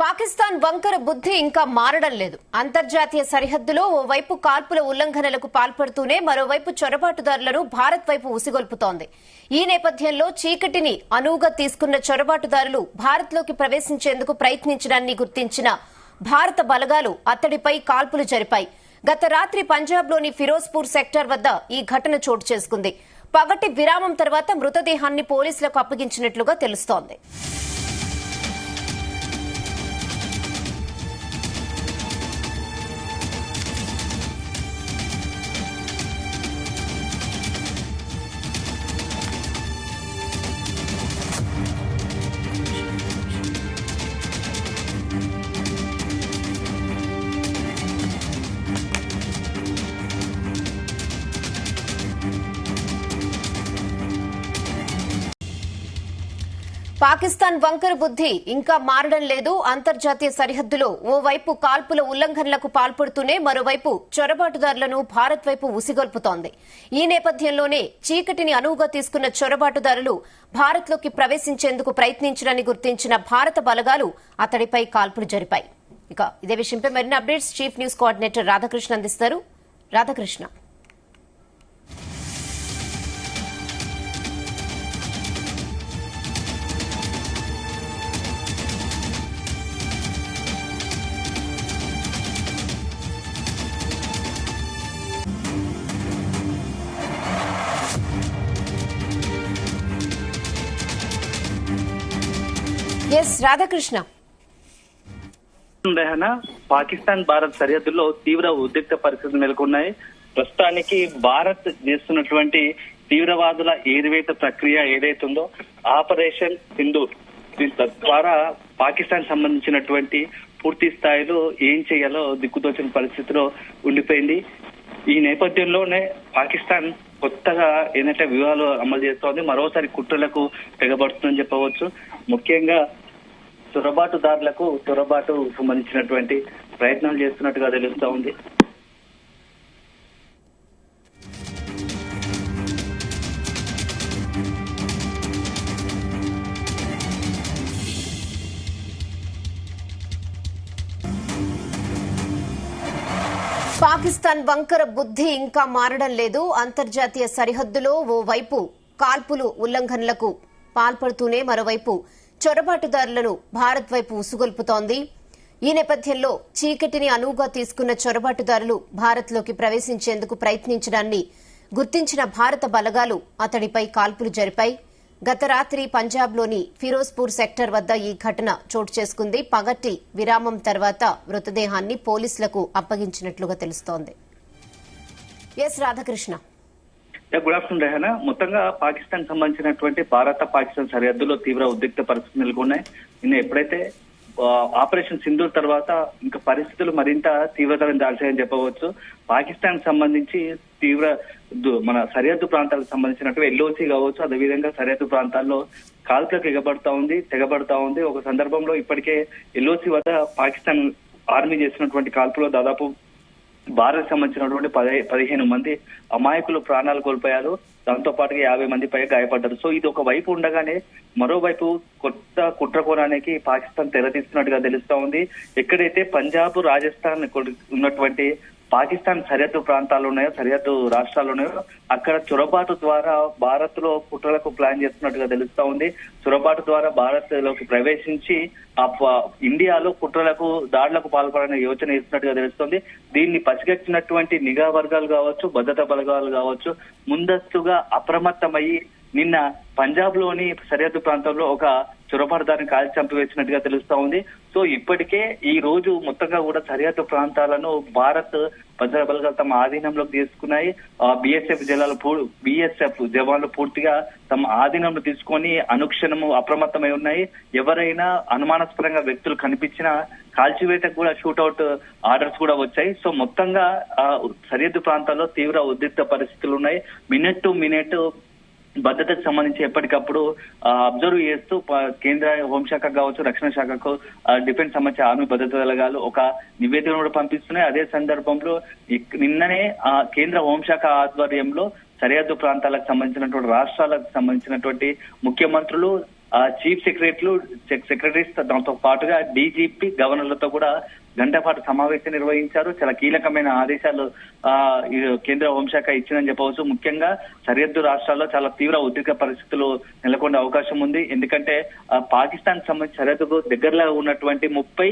పాకిస్తాన్ వంకర బుద్ధి ఇంకా మారడం లేదు. అంతర్జాతీయ సరిహద్దులో ఓవైపు కాల్పుల ఉల్లంఘనలకు పాల్పడుతూనే మరోవైపు చొరబాటుదారులను భారత్ వైపు ఉసిగొల్పుతోంది. ఈ నేపథ్యంలో చీకటిని అనువుగా తీసుకున్న చొరబాటుదారులు భారత్లోకి ప్రవేశించేందుకు ప్రయత్నించడాన్ని గుర్తించిన భారత బలగాలు అతడిపై కాల్పులు జరిపాయి. గత రాత్రి పంజాబ్లోని ఫిరోజ్పూర్ సెక్టార్ వద్ద ఈ ఘటన చోటు చేసుకుంది. పగటి విరామం తర్వాత మృతదేహాన్ని పోలీసులకు అప్పగించినట్లుగా తెలుస్తోంది. పాకిస్తాన్ వంకర బుద్ధి ఇంకా మారడం లేదు. అంతర్జాతీయ సరిహద్దులో ఓవైపు కాల్పుల ఉల్లంఘనలకు పాల్పడుతూనే మరోవైపు చొరబాటుదారులను భారత్ వైపు ఉసిగొల్పుతోంది. ఈ నేపథ్యంలోనే చీకటిని అనువుగా తీసుకున్న చొరబాటుదారులు భారత్లోకి ప్రవేశించేందుకు ప్రయత్నించడాన్ని గుర్తించిన భారత బలగాలు అతడిపై కాల్పులు జరిపాయి. ఇక ఇదే విషయంపై మరిన్ని updates chief news coordinator Radhakrishna అందిస్తారు. రాధాకృష్ణ, రాధాకృష్ణ. పాకిస్తాన్ భారత్ సరిహద్దుల్లో తీవ్ర ఉద్రిక్త పరిస్థితులు నెలకొన్నాయి. ప్రస్తుతానికి భారత్ చేస్తున్నటువంటి తీవ్రవాదుల ఏరివేత ప్రక్రియ ఏదైతుందో ఆపరేషన్ సింధూర్ ద్వారా పాకిస్తాన్ సంబంధించినటువంటి పూర్తి స్థాయిలో ఏం చేయాలో దిక్కుతోచిన పరిస్థితిలో ఉండిపోయింది. ఈ నేపథ్యంలోనే పాకిస్తాన్ కొత్తగా ఏంటంటే వ్యూహాలు అమలు చేస్తోంది. మరోసారి కుట్రలకు తెగబడుతుందని చెప్పవచ్చు. ముఖ్యంగా చొరబాటుదారులకు చొరబాటు సంబంధించినటువంటి ప్రయత్నాలు చేస్తున్నట్టుగా తెలుస్తా ఉంది. పాకిస్తాన్ వంకర బుద్ధి ఇంకా మారడం లేదు. అంతర్జాతీయ సరిహద్దులో ఓవైపు కాల్పులు ఉల్లంఘనలకు పాల్పడుతూనే మరోవైపు చొరబాటుదారులను భారత్ వైపు ఉసుగొల్పుతోంది. ఈ నేపథ్యంలో చీకటిని అనువుగా తీసుకున్న చొరబాటుదారులు భారత్లోకి ప్రవేశించేందుకు ప్రయత్నించడాన్ని గుర్తించిన భారత బలగాలు అతడిపై కాల్పులు జరిపాయి. గత రాత్రి పంజాబ్లోని ఫిరోజ్పూర్ సెక్టర్ వద్ద ఈ ఘటన చోటు చేసుకుంది. పగటి విరామం తర్వాత మృతదేహాన్ని పోలీసులకు అప్పగించినట్లుగా తెలుస్తోంది. రాధాకృష్ణ. Good afternoon Rehana. మొత్తంగా పాకిస్తాన్ సంబంధించినటువంటి భారత పాకిస్తాన్ సరిహద్దులో తీవ్ర ఉద్రిక్త పరిస్థితులు నెలకొన్నాయి. నిన్న ఎప్పుడైతే ఆపరేషన్ సింధూర్ తర్వాత ఇంకా పరిస్థితులు మరింత తీవ్రతరం దాల్చాయని చెప్పవచ్చు. పాకిస్తాన్ సంబంధించి తీవ్ర మన సరిహద్దు ప్రాంతాలకు సంబంధించినట్టు ఎల్ఓసి కావచ్చు, అదేవిధంగా సరిహద్దు ప్రాంతాల్లో కాల్పులకు తెగబడతా ఉంది. ఒక సందర్భంలో ఇప్పటికే ఎల్ఓసి వద్ద పాకిస్తాన్ ఆర్మీ చేసినటువంటి కాల్పులో దాదాపు భారత్ సంబంధించినటువంటి 15 మంది అమాయకులు ప్రాణాలు కోల్పోయారు. దాంతో పాటుగా 50 మంది పైగా గాయపడ్డారు. సో ఇది ఒక వైపు ఉండగానే మరోవైపు కొత్త కుట్రకోణానికి పాకిస్తాన్ తెరతీస్తున్నట్టుగా తెలుస్తా ఉంది. ఎక్కడైతే పంజాబ్, రాజస్థాన్ ఉన్నటువంటి పాకిస్తాన్ సరిహద్దు ప్రాంతాలు ఉన్నాయో, సరిహద్దు రాష్ట్రాలు ఉన్నాయో, అక్కడ చొరబాటు ద్వారా భారత్ లో కుట్రలకు ప్లాన్ చేస్తున్నట్టుగా తెలుస్తా ఉంది. చొరబాటు ద్వారా భారత్ లోకి ప్రవేశించి ఇండియాలో కుట్రలకు దాడులకు పాల్పడనే యోచన ఇస్తున్నట్టుగా తెలుస్తోంది. దీన్ని పసిగట్టినటువంటి నిఘా వర్గాలు కావచ్చు, భద్రతా బలగాలు కావచ్చు, ముందస్తుగా అప్రమత్తమయ్యి నిన్న పంజాబ్ లోని సరిహద్దు ప్రాంతంలో ఒక చొరబాటుదారిని కాల్చి చంపివేసినట్టుగా తెలుస్తా ఉంది. సో ఇప్పటికే ఈ రోజు మొత్తంగా కూడా సరిహద్దు ప్రాంతాలను భారత్ భద్రతా బలగాలు తమ ఆధీనంలోకి తీసుకున్నాయి. బిఎస్ఎఫ్ జవాన్లు పూర్తిగా తమ ఆధీనంలో తీసుకొని అనుక్షణము అప్రమత్తమై ఉన్నాయి. ఎవరైనా అనుమానాస్పదంగా వ్యక్తులు కనిపించినా కాల్చివేతకు కూడా షూట్అవుట్ ఆర్డర్స్ కూడా వచ్చాయి. సో మొత్తంగా సరిహద్దు ప్రాంతాల్లో తీవ్ర ఉద్రిక్త పరిస్థితులు ఉన్నాయి. మినిట్ టు మినిట్ భద్రతకు సంబంధించి ఎప్పటికప్పుడు అబ్జర్వ్ చేస్తూ కేంద్ర హోంశాఖ కావచ్చు, రక్షణ శాఖకు, డిఫెన్స్ సంబంధించి ఆర్మీ భద్రతా దళాలు ఒక నివేదికను కూడా పంపిస్తున్నాయి. అదే సందర్భంలో నిన్ననే కేంద్ర హోంశాఖ ఆధ్వర్యంలో సరిహద్దు ప్రాంతాలకు సంబంధించినటువంటి రాష్ట్రాలకు సంబంధించినటువంటి ముఖ్యమంత్రులు, చీఫ్ సెక్రటరీస్ దాంతో పాటుగా డీజీపీ గవర్నర్లతో కూడా గంట పాటు సమావేశం నిర్వహించారు. చాలా కీలకమైన ఆదేశాలు కేంద్ర హోంశాఖ ఇచ్చిందని చెప్పవచ్చు. ముఖ్యంగా సరిహద్దు రాష్ట్రాల్లో చాలా తీవ్ర ఉద్రిక్త పరిస్థితులు నెలకొనే అవకాశం ఉంది. ఎందుకంటే పాకిస్తాన్ సంబంధించి సరిహద్దుకు దగ్గరలో ఉన్నటువంటి 30,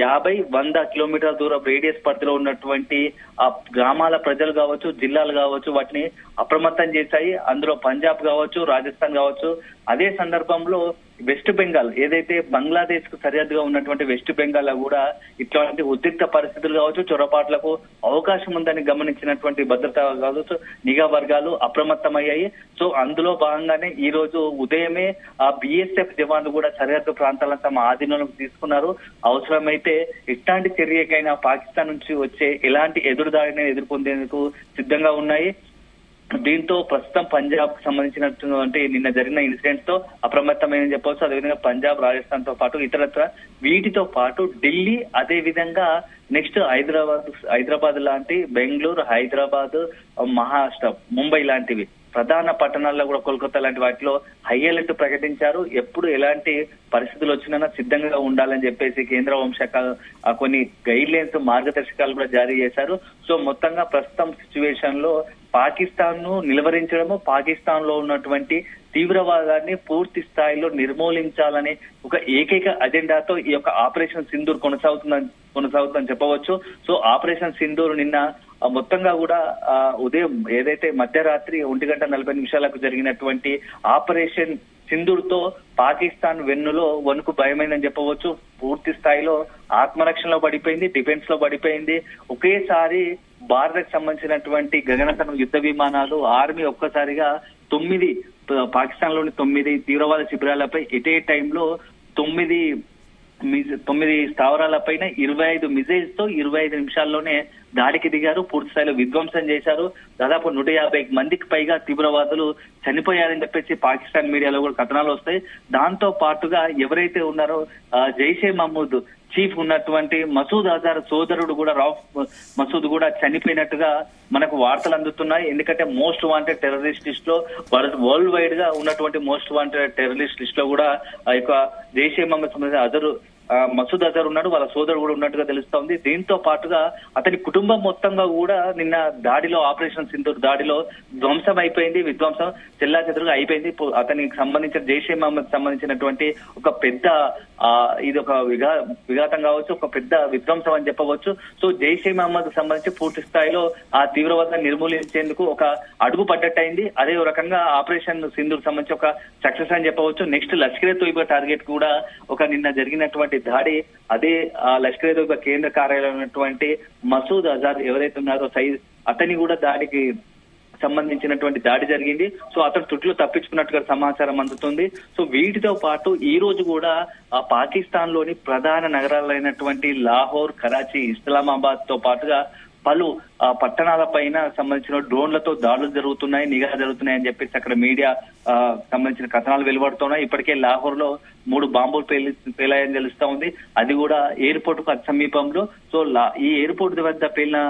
50, 100 కిలోమీటర్ల దూరం రేడియస్ పరిధిలో ఉన్నటువంటి ఆ గ్రామాల ప్రజలు కావచ్చు, జిల్లాలు కావచ్చు, వాటిని అప్రమత్తం చేశాయి. అందులో పంజాబ్ కావచ్చు, రాజస్థాన్ కావచ్చు. అదే సందర్భంలో వెస్ట్ బెంగాల్ ఏదైతే బంగ్లాదేశ్ కు సరిహద్దుగా ఉన్నటువంటి వెస్ట్ బెంగాల్ లో కూడా ఇట్లాంటి ఉద్రిక్త పరిస్థితులు కావచ్చు, చొరబాట్లకు అవకాశం ఉందని గమనించినటువంటి భద్రతా కావచ్చు, నిఘా వర్గాలు అప్రమత్తమయ్యాయి. సో అందులో భాగంగానే ఈ రోజు ఉదయమే ఆ బిఎస్ఎఫ్ జవాన్లు కూడా సరిహద్దు ప్రాంతాలను తమ ఆధీనంలోకి తీసుకున్నారు. అవసరమైతే ఎట్లాంటి చర్యకైనా పాకిస్తాన్ నుంచి వచ్చే ఎలాంటి ఎదురుదాడిని ఎదుర్కొనేందుకు సిద్ధంగా ఉన్నాయి. దీంతో ప్రస్తుతం పంజాబ్ కు సంబంధించినటువంటి నిన్న జరిగిన ఇన్సిడెంట్స్ తో అప్రమత్తమైన చెప్పవచ్చు. అదేవిధంగా పంజాబ్, రాజస్థాన్ తో పాటు ఇతరత్ర వీటితో పాటు ఢిల్లీ, అదే విధంగా నెక్స్ట్ హైదరాబాద్ లాంటి బెంగళూరు, హైదరాబాద్, మహారాష్ట్ర, ముంబై లాంటివి ప్రధాన పట్టణాల్లో కూడా కోల్కతా లాంటి వాటిలో హై అలర్ట్ ప్రకటించారు. ఎప్పుడు ఎలాంటి పరిస్థితులు వచ్చినా సిద్ధంగా ఉండాలని చెప్పేసి కేంద్ర హోంశాఖ కొన్ని గైడ్ లైన్స్, మార్గదర్శకాలు కూడా జారీ చేశారు. సో మొత్తంగా ప్రస్తుతం సిచ్యువేషన్ లో పాకిస్తాన్ ను నిలువరించడము, పాకిస్తాన్ లో ఉన్నటువంటి తీవ్రవాదాన్ని పూర్తి స్థాయిలో నిర్మూలించాలనే ఒక ఏకైక అజెండాతో ఈ యొక్క ఆపరేషన్ సింధూర్ కొనసాగుతుందని చెప్పవచ్చు. సో ఆపరేషన్ సింధూర్ నిన్న మొత్తంగా కూడా ఉదయం ఏదైతే మధ్యరాత్రి 1:40 జరిగినటువంటి ఆపరేషన్ సింధూర్ తో పాకిస్తాన్ వెన్నులో వణుకు భయమైందని చెప్పవచ్చు. పూర్తి స్థాయిలో ఆత్మరక్షణలో పడిపోయింది, డిఫెన్స్ లో పడిపోయింది. ఒకేసారి భారత్ సంబంధించినటువంటి గగనతన యుద్ధ విమానాలు, ఆర్మీ ఒక్కసారిగా 9 పాకిస్తాన్ లోని 9 తీవ్రవాద శిబిరాలపై ఎటే టైంలో 9 స్థావరాలపైన 25 మిజైల్స్ తో 25 నిమిషాల్లోనే దాడికి దిగారు. పూర్తి స్థాయిలో విధ్వంసం చేశారు. దాదాపు 150 మందికి పైగా తీవ్రవాదులు చనిపోయారని చెప్పేసి పాకిస్తాన్ మీడియాలో కూడా కథనాలు వస్తాయి. దాంతో పాటుగా ఎవరైతే ఉన్నారో జైషే మహమ్మద్ చీఫ్ ఉన్నటువంటి మసూద్ అజార్ సోదరుడు కూడా రౌఫ్ మసూద్ కూడా చనిపోయినట్టుగా మనకు వార్తలు అందుతున్నాయి. ఎందుకంటే మోస్ట్ వాంటెడ్ టెర్రరిస్ట్ లిస్ట్ లో వరల్డ్ వైడ్ గా ఉన్నటువంటి మోస్ట్ వాంటెడ్ టెర్రరిస్ట్ లిస్ట్ లో కూడా ఆ యొక్క జైషే మహమ్మద్ మసూద్ అజర్ ఉన్నాడు, వాళ్ళ సోదరుడు కూడా ఉన్నట్టుగా తెలుస్తోంది. దీంతో పాటుగా అతని కుటుంబం మొత్తంగా కూడా నిన్న దాడిలో, ఆపరేషన్ సింధూర్ దాడిలో ధ్వంసం అయిపోయింది. విధ్వంసం చెల్లాచెదురుగా అయిపోయింది. అతనికి సంబంధించిన జైషే మహమ్మద్ సంబంధించినటువంటి ఒక పెద్ద ఇది ఒక విఘాతం కావచ్చు, ఒక పెద్ద విధ్వంసం అని చెప్పవచ్చు. సో జైషే మహమ్మద్ సంబంధించి పూర్తి స్థాయిలో ఆ తీవ్రవాదాన్ని నిర్మూలించేందుకు ఒక అడుగు పడ్డట్టయింది. అదే రకంగా ఆపరేషన్ సింధూర్ సంబంధించి ఒక సక్సెస్ అని చెప్పవచ్చు. నెక్స్ట్ లష్కరే తోయిబా టార్గెట్ కూడా ఒక నిన్న జరిగినటువంటి దాడి, అదే లష్కరే తోయిబా కేంద్ర కార్యాలయం ఉన్నటువంటి మసూద్ అజార్ ఎవరైతే ఉన్నారో అతని కూడా దాడికి సంబంధించినటువంటి దాడి జరిగింది. సో అతను తుట్లో తప్పించుకున్నట్టుగా సమాచారం అందుతుంది. సో వీటితో పాటు ఈ రోజు కూడా పాకిస్తాన్ లోని ప్రధాన నగరాలైనటువంటి లాహోర్, కరాచీ, ఇస్లామాబాద్ తో పాటుగా పలు పట్టణాల పైన సంబంధించిన డ్రోన్లతో దాడులు జరుగుతున్నాయి, నిఘా జరుగుతున్నాయి అని చెప్పేసి అక్కడ మీడియా సంబంధించిన కథనాలు వెలువడుతున్నాయి. ఇప్పటికే లాహోర్ లో 3 బాంబులు పేలాయని తెలుస్తా ఉంది. అది కూడా ఎయిర్పోర్ట్ కు అతి సమీపంలో. సో ఈ ఎయిర్పోర్ట్ వద్ద పేలిన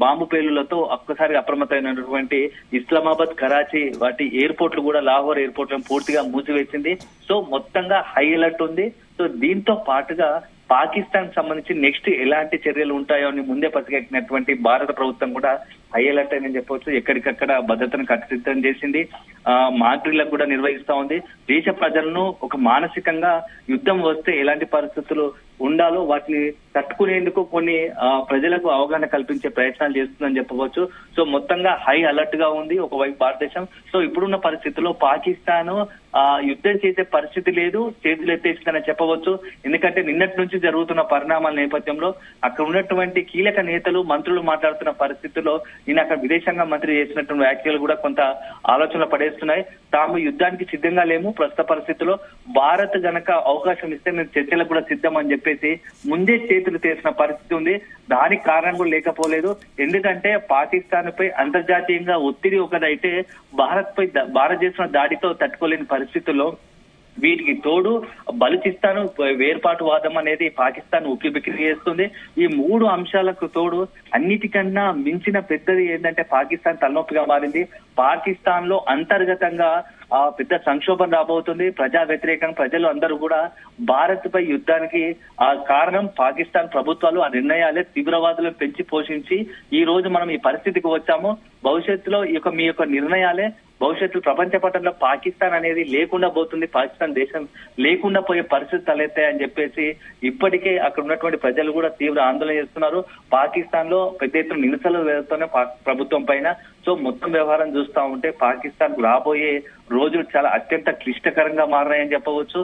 బాంబు పేలులతో ఒక్కసారి అప్రమత్తమైనటువంటి ఇస్లామాబాద్, కరాచీ వాటి ఎయిర్పోర్ట్లు కూడా లాహోర్ ఎయిర్పోర్ట్లను పూర్తిగా మూసివేసింది. సో మొత్తంగా హై అలర్ట్ ఉంది. సో దీంతో పాటుగా పాకిస్తాన్ సంబంధించి నెక్స్ట్ ఎలాంటి చర్యలు ఉంటాయో అని ముందే పసిగట్టినటువంటి భారత ప్రభుత్వం కూడా హై అలర్ట్ అని చెప్పవచ్చు. ఎక్కడికక్కడ భద్రతను కట్టుదిట్టం చేసింది. మాడ్రిల్లకు కూడా నిర్వహిస్తా ఉంది. దేశ ప్రజలను ఒక మానసికంగా యుద్ధం వస్తే ఎలాంటి పరిస్థితులు ఉండాలో వాటిని తట్టుకునేందుకు కొన్ని ప్రజలకు అవగాహన కల్పించే ప్రయత్నాలు చేస్తుందని చెప్పవచ్చు. సో మొత్తంగా హై అలర్ట్ గా ఉంది ఒకవైపు భారతదేశం. సో ఇప్పుడున్న పరిస్థితుల్లో పాకిస్తాన్ యుద్ధం చేసే పరిస్థితి లేదు, చేతులు ఎత్తేసిందని చెప్పవచ్చు. ఎందుకంటే నిన్నటి నుంచి జరుగుతున్న పరిణామాల నేపథ్యంలో అక్కడ ఉన్నటువంటి కీలక నేతలు, మంత్రులు మాట్లాడుతున్న పరిస్థితుల్లో నేను అక్కడ విదేశాంగ మంత్రి చేసినటువంటి వ్యాఖ్యలు కూడా కొంత ఆలోచనలు పడేస్తున్నాయి. తాము యుద్ధానికి సిద్ధంగా లేము, ప్రస్తుత పరిస్థితుల్లో భారత్ గనక అవకాశం ఇస్తే మేము చర్చలకు కూడా సిద్ధం అని చెప్పేసి ముందే చేతులు తీసిన పరిస్థితి ఉంది. దానికి కారణం కూడా లేకపోలేదు. ఎందుకంటే పాకిస్తాన్ పై అంతర్జాతీయంగా ఒత్తిడి ఒకదైతే భారత్ చేసిన దాడితో తట్టుకోలేని పరిస్థితుల్లో వీటికి తోడు బలూచిస్తాన్ వేర్పాటు వాదం అనేది పాకిస్తాన్ ఉక్కిబిక్కిరి చేస్తుంది. ఈ 3 అంశాలకు తోడు అన్నిటికన్నా మించిన పెద్దది ఏంటంటే పాకిస్తాన్ తలనొప్పిగా మారింది. పాకిస్తాన్ లో అంతర్గతంగా పెద్ద సంక్షోభం రాబోతుంది. ప్రజా వ్యతిరేకం ప్రజలు అందరూ కూడా భారత్ పై యుద్ధానికి కారణం పాకిస్తాన్ ప్రభుత్వాలు, ఆ నిర్ణయాలే తీవ్రవాదులను పెంచి పోషించి ఈ రోజు మనం ఈ పరిస్థితికి వచ్చాము. భవిష్యత్తులో మీ యొక్క నిర్ణయాలే భవిష్యత్తు ప్రపంచ పటంలో పాకిస్తాన్ అనేది లేకుండా పోతుంది, పాకిస్తాన్ దేశం లేకుండా పోయే పరిస్థితి తలెత్తాయని చెప్పేసి ఇప్పటికే అక్కడ ఉన్నటువంటి ప్రజలు కూడా తీవ్ర ఆందోళన చేస్తున్నారు. పాకిస్తాన్ లో పెద్ద ఎత్తున నిరసనలు వెళ్తున్నాయి ప్రభుత్వం పైన. సో మొత్తం వ్యవహారం చూస్తా ఉంటే పాకిస్తాన్ రాబోయే రోజులు చాలా అత్యంత క్లిష్టకరంగా మారాయని చెప్పవచ్చు.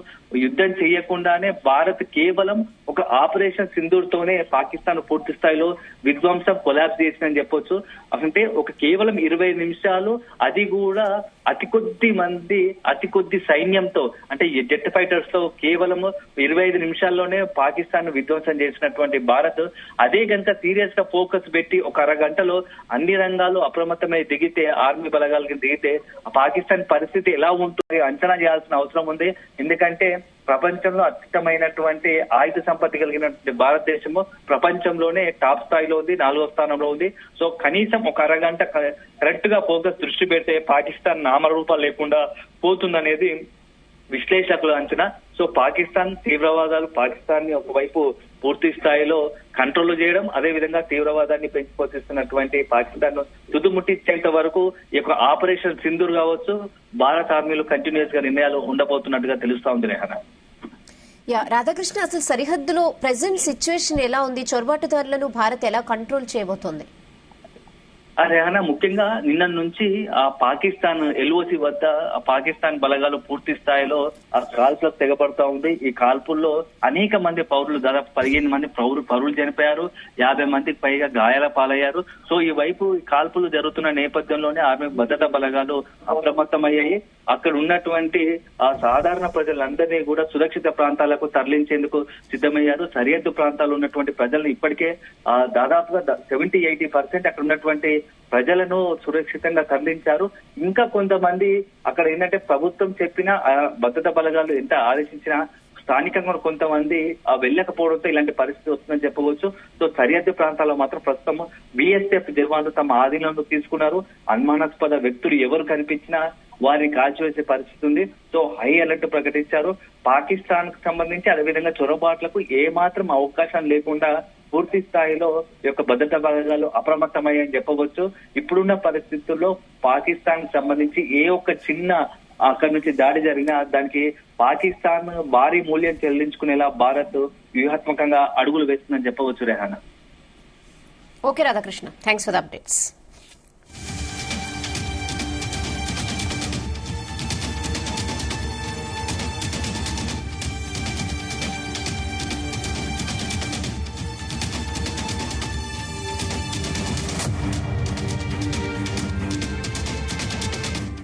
యుద్ధం చేయకుండానే భారత్ కేవలం ఒక ఆపరేషన్ సింధూర్ తోనే పాకిస్తాన్ పూర్తి స్థాయిలో విధ్వంసం కొలాప్స్ చేసిందని చెప్పొచ్చు. అంటే కేవలం 20 నిమిషాలు, అది కూడా అతి కొద్ది సైన్యంతో, అంటే జెట్ ఫైటర్స్ తో కేవలం 25 నిమిషాల్లోనే పాకిస్తాన్ విధ్వంసం చేసినటువంటి భారత్ అదే గంట సీరియస్ గా ఫోకస్ పెట్టి ఒక అరగంటలో అన్ని రంగాలు అప్రమత్తమై దిగితే, ఆర్మీ బలగాలకి దిగితే పాకిస్తాన్ పరిస్థితి ఎలా ఉంటుంది అంచనా చేయాల్సిన అవసరం ఉంది. ఎందుకంటే ప్రపంచంలో అత్యుత్తమైనటువంటి ఆయుధ సంపత్తి కలిగినటువంటి భారతదేశము ప్రపంచంలోనే టాప్ స్థాయిలో ఉంది, 4వ స్థానంలో ఉంది. సో కనీసం ఒక అరగంట కరెక్ట్ గా ఫోకస్ దృష్టి పెడితే పాకిస్తాన్ నామరూపాలు లేకుండా పోతుందనేది విశ్లేషకుల అంచనా. సో పాకిస్తాన్ తీవ్రవాదాలు పాకిస్తాన్ ని ఒకవైపు పూర్తి స్థాయిలో కంట్రోల్ చేయడం, అదే విధంగా తీవ్రవాదాన్ని పెంచిపోతిస్తున్నటువంటి పాకిస్తాన్ తుదుముట్టించేంత వరకు ఈ యొక్క ఆపరేషన్ సింధూర్ కావచ్చు, భారత ఆర్మీలో కంటిన్యూస్ గా నిర్ణయాలు ఉండబోతున్నట్టుగా తెలుస్తా ఉంది రెహానా. రాధాకృష్ణ, అసలు సరిహద్దులో ప్రెసెంట్ సిచ్యువేషన్ ఎలా ఉంది? చొరబాటుదారులను భారత్ ఎలా కంట్రోల్ చేయబోతోంది? రెహానా, ముఖ్యంగా నిన్న నుంచి ఆ పాకిస్తాన్ ఎల్ఓసి వద్ద పాకిస్తాన్ బలగాలు పూర్తి స్థాయిలో ఆ కాల్పులకు తెగపడతా ఉంది. ఈ కాల్పుల్లో అనేక మంది పౌరులు, దాదాపు 15 మంది పౌరులు చనిపోయారు, 50 మందికి పైగా గాయాల పాలయ్యారు. సో ఈ వైపు ఈ కాల్పులు జరుగుతున్న నేపథ్యంలోనే ఆర్మీ భద్రతా బలగాలు అప్రమత్తమయ్యాయి. అక్కడ ఉన్నటువంటి ఆ సాధారణ ప్రజలందరినీ కూడా సురక్షిత ప్రాంతాలకు తరలించేందుకు సిద్ధమయ్యారు. సరిహద్దు ప్రాంతాల్లో ఉన్నటువంటి ప్రజలను ఇప్పటికే దాదాపుగా 70-80% అక్కడ ఉన్నటువంటి ప్రజలను సురక్షితంగా తరలించారు. ఇంకా కొంతమంది అక్కడ ఏంటంటే ప్రభుత్వం చెప్పిన భద్రతా బలగాలు ఎంత ఆదేశించినా స్థానికంగా కొంతమంది వెళ్ళకపోవడంతో ఇలాంటి పరిస్థితి వస్తుందని చెప్పవచ్చు. సో సరిహద్దు ప్రాంతాల్లో మాత్రం ప్రస్తుతం బిఎస్ఎఫ్ జవాన్లు తమ ఆధీనంలో తీసుకున్నారు. అనుమానాస్పద వ్యక్తులు ఎవరు కనిపించినా వారిని కాల్చివేసే పరిస్థితి ఉంది. సో హై అలర్ట్ ప్రకటించారు. పాకిస్తాన్ కు సంబంధించి అదేవిధంగా చొరబాట్లకు ఏ మాత్రం అవకాశం లేకుండా పూర్తి స్థాయిలో ఈ యొక్క భద్రతా బలగాలు అప్రమత్తమయ్యాయని చెప్పవచ్చు. ఇప్పుడున్న పరిస్థితుల్లో పాకిస్తాన్ కు సంబంధించి ఏ ఒక్క చిన్న అక్కడి నుంచి దాడి జరిగినా దానికి పాకిస్తాన్ భారీ మూల్యం చెల్లించుకునేలా భారత్ వ్యూహాత్మకంగా అడుగులు వేస్తుందని చెప్పవచ్చు Rehana. Okay Radhakrishna, thanks for the updates.